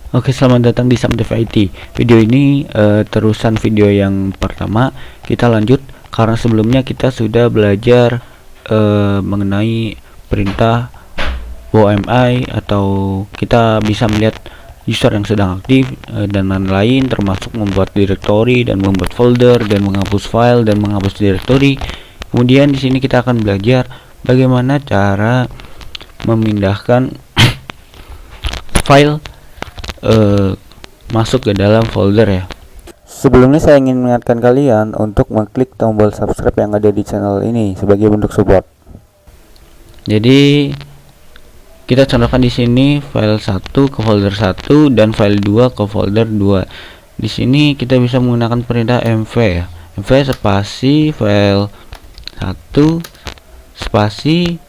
Oke, selamat datang di Samdev IT. Video ini terusan video yang pertama. Kita lanjut karena sebelumnya kita sudah belajar mengenai perintah OMI, atau kita bisa melihat user yang sedang aktif dan lain-lain, termasuk membuat directory dan membuat folder dan menghapus file dan menghapus directory. Kemudian di sini kita akan belajar bagaimana cara memindahkan file masuk ke dalam folder ya. Sebelumnya saya ingin mengingatkan kalian untuk mengklik tombol subscribe yang ada di channel ini sebagai bentuk support. Jadi kita contohkan di sini file 1 ke folder 1 dan file 2 ke folder 2. Di sini kita bisa menggunakan perintah mv ya. Mv spasi file 1 spasi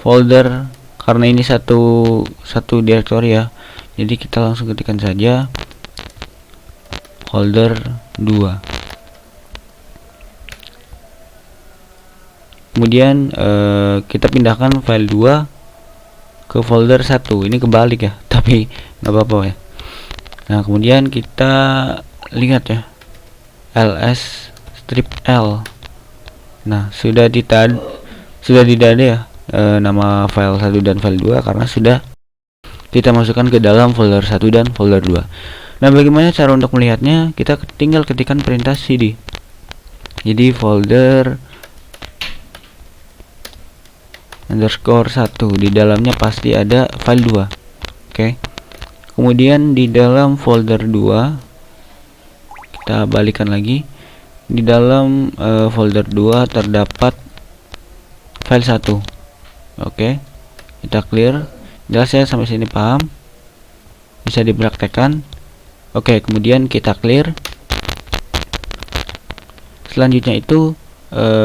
folder, karena ini satu directory ya, jadi kita langsung ketikkan saja folder 2. Kemudian kita pindahkan file 2 ke folder 1. Ini kebalik ya, tapi nggak apa-apa ya. Nah, kemudian kita lihat ya, ls strip l. Nah, sudah tidak ada ya nama file 1 dan file 2 karena sudah kita masukkan ke dalam folder 1 dan folder 2. Nah, bagaimana cara untuk melihatnya? Kita tinggal ketikkan perintah cd. Jadi folder underscore 1, di dalamnya pasti ada file 2. Oke. Kemudian di dalam folder 2 kita balikan lagi. Di dalam folder 2 terdapat file 1. Oke, kita clear. Jelas ya, sampai sini paham? Bisa dipraktekkan. Oke, kemudian kita clear. Selanjutnya itu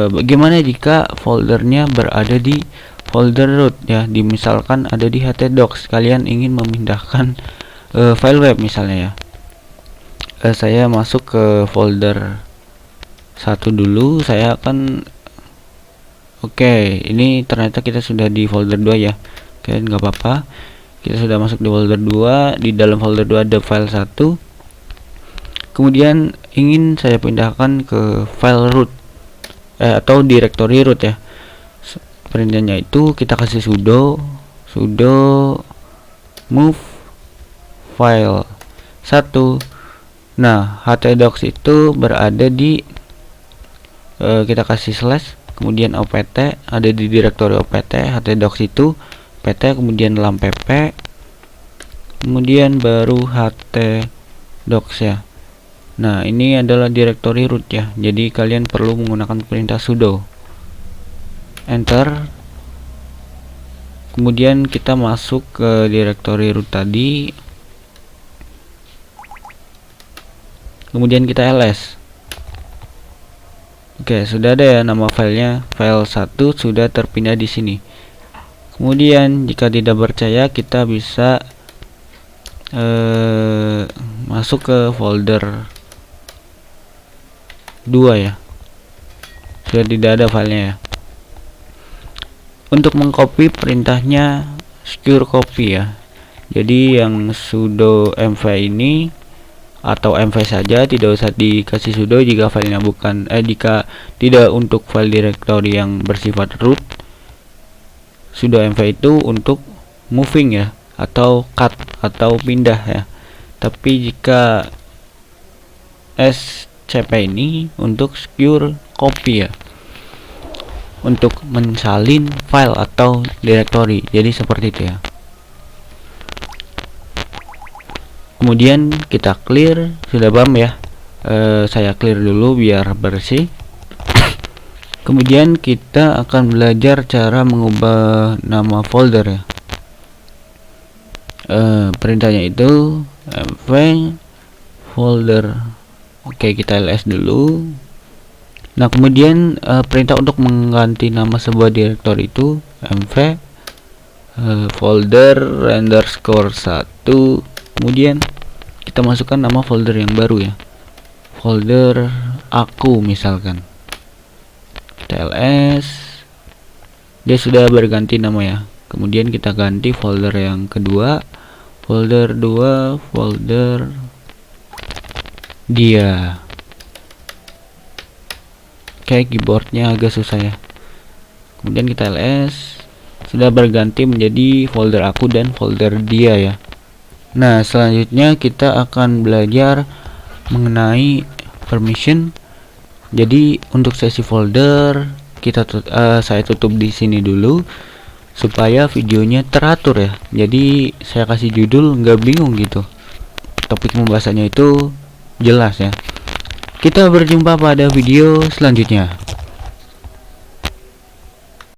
bagaimana jika foldernya berada di folder root ya? Misalkan ada di htdocs, kalian ingin memindahkan file web misalnya ya. Saya masuk ke folder 1 dulu. Saya akan Oke, ini ternyata kita sudah di folder 2 ya. Oke, nggak apa-apa. Kita sudah masuk di folder 2. Di dalam folder 2 ada file 1. Kemudian ingin saya pindahkan ke file root atau directory root ya. Perintahnya itu kita kasih sudo move file 1. Nah, htdocs itu berada di kita kasih slash, kemudian opt, ada di directory opt, htdocs itu pt, kemudian lam pp, kemudian baru htdocs ya. Nah, ini adalah directory root ya, jadi kalian perlu menggunakan perintah sudo enter. Kemudian kita masuk ke directory root tadi, kemudian kita ls. Oke, sudah ada ya nama filenya. File 1 sudah terpindah di sini. Kemudian jika tidak percaya, kita bisa masuk ke folder 2 ya. Sudah tidak ada filenya ya. Untuk mengcopy perintahnya secure copy ya. Jadi yang sudo mv ini atau mv saja, tidak usah dikasih sudo jika filenya bukan jika tidak untuk file directory yang bersifat root. Sudo mv itu untuk moving ya, atau cut atau pindah ya. Tapi jika scp ini untuk secure copy ya, untuk mensalin file atau directory. Jadi seperti itu ya. Kemudian kita clear. Sudah paham ya? Saya clear dulu biar bersih. Kemudian kita akan belajar cara mengubah nama folder ya. Perintahnya itu mv folder. Oke, kita ls dulu. Nah, kemudian perintah untuk mengganti nama sebuah directory itu mv folder underscore 1. Kemudian kita masukkan nama folder yang baru ya, folder aku misalkan. Kita ls, dia sudah berganti nama ya Kemudian kita ganti folder yang kedua, folder 2, folder dia. Oke, keyboardnya agak susah ya. Kemudian kita ls, sudah berganti menjadi folder aku dan folder dia ya. Nah, selanjutnya kita akan belajar mengenai permission. Jadi untuk sesi folder saya tutup di sini dulu supaya videonya teratur ya. Jadi saya kasih judul nggak bingung gitu. Topik pembahasannya itu jelas ya. Kita berjumpa pada video selanjutnya.